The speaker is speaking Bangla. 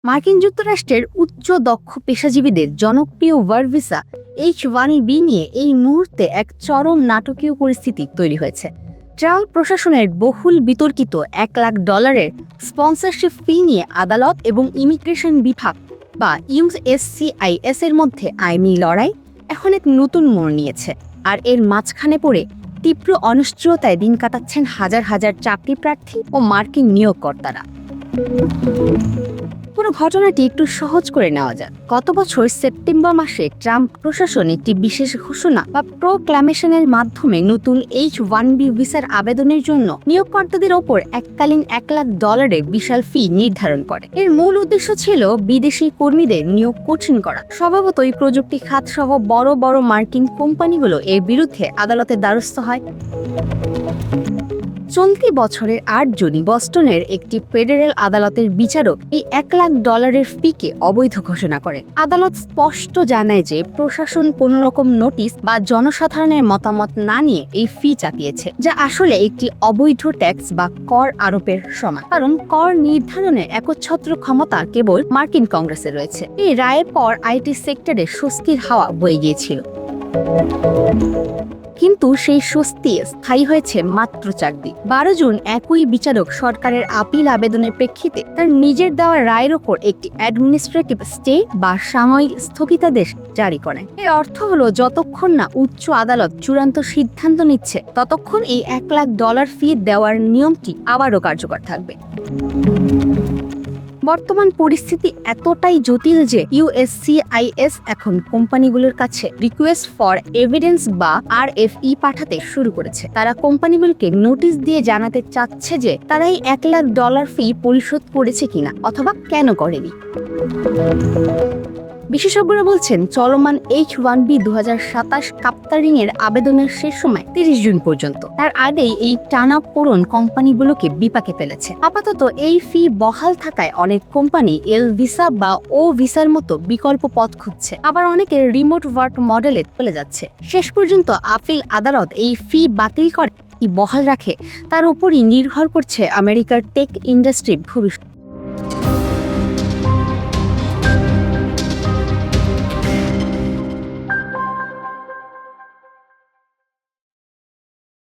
মার্কিন যুক্তরাষ্ট্রের উচ্চ দক্ষ পেশাজীবীদের জনপ্রিয় ওয়ার্ক ভিসা H-1B নিয়ে এই মুহূর্তে এক চরম নাটকীয় পরিস্থিতি তৈরি হয়েছে। ট্রাম্প প্রশাসনের বহুল বিতর্কিত $1 লাখ স্পন্সরশিপ ফি নিয়ে আদালত এবং ইমিগ্রেশন বিভাগ বা USCIS এর মধ্যে আইনি লড়াই এখন এক নতুন মোড় নিয়েছে। আর এর মাঝখানে পড়ে তীব্র অনিশ্চয়তায় দিন কাটাচ্ছেন হাজার হাজার চাকরি প্রার্থী ও মার্কিন নিয়োগকর্তারা। পুরো ঘটনাটি একটু সহজ করে নেওয়া যাক। গত বছর সেপ্টেম্বর মাসে ট্রাম্প প্রশাসন একটি বিশেষ ঘোষণা বা প্রোক্লামেশনের মাধ্যমে নতুন H-1B ভিসার আবেদনের জন্য নিয়োগকর্তাদের ওপর এককালীন $1 লাখ বিশাল ফি নির্ধারণ করে। এর মূল উদ্দেশ্য ছিল বিদেশি কর্মীদের নিয়োগ কঠিন করা। স্বভাবতই প্রযুক্তি খাত সহ বড় বড় মার্কিন কোম্পানিগুলো এর বিরুদ্ধে আদালতের দ্বারস্থ হয়। চলতি বছরের 8 জুন বস্টনের একটি ফেডারেল আদালতের বিচারক এই $1 লাখ ফিকে অবৈধ ঘোষণা করে। আদালত স্পষ্ট জানায় যে প্রশাসন কোনো রকম নোটিশ বা জনসাধারণের মতামত না নিয়ে এই ফি চাপিয়েছে, যা আসলে একটি অবৈধ ট্যাক্স বা কর আরোপের সমান। কারণ কর নির্ধারণের একচ্ছত্র ক্ষমতা কেবল মার্কিন কংগ্রেসে রয়েছে। এই রায়ের পর আইটি সেক্টরে স্বস্তির হাওয়া বয়ে গিয়েছিল। কিন্তু সেই স্বস্তি স্থায়ী হয়েছে মাত্র 4 দিন। 12 জুন একই বিচারক সরকারের আপিল আবেদনের প্রেক্ষিতে তার নিজের দেওয়া রায়ের ওপর একটি অ্যাডমিনিস্ট্রেটিভ স্টে বা সাময়িক স্থগিতাদেশ জারি করেন। এর অর্থ হলো যতক্ষণ না উচ্চ আদালত চূড়ান্ত সিদ্ধান্ত নিচ্ছে, ততক্ষণ এই $1 লাখ ফি দেওয়ার নিয়মটি আবারও কার্যকর থাকবে। বর্তমান পরিস্থিতি এতটাই জটিল যে USCIS এখন কোম্পানিগুলোর কাছে রিকোয়েস্ট ফর এভিডেন্স বা RFE পাঠাতে শুরু করেছে। তারা কোম্পানিগুলোকে নোটিশ দিয়ে জানাতে চাচ্ছে যে তারা এই $1 লাখ ফি পরিশোধ করেছে কিনা অথবা কেন করেনি। বিশেষজ্ঞরা বলছেন চলমান H-1B 2027 কাপ্তারিং এর আবেদনের শেষ সময় 30 জুন পর্যন্ত। তার আগেই এই টানাপোড়েন কোম্পানিগুলোকে বিপাকে ফেলেছে। আপাতত এই ফি বহাল থাকায় অনেক কোম্পানি এল ভিসা বা ও ভিসার মতো বিকল্প পথ খুঁজছে, আবার অনেকে রিমোট ওয়ার্ক মডেলে চলে যাচ্ছে। শেষ পর্যন্ত আপিল আদালত এই ফি বাতিল করে কি বহাল রাখে তার উপরই নির্ভর করছে আমেরিকার টেক ইন্ডাস্ট্রির ভবিষ্যৎ।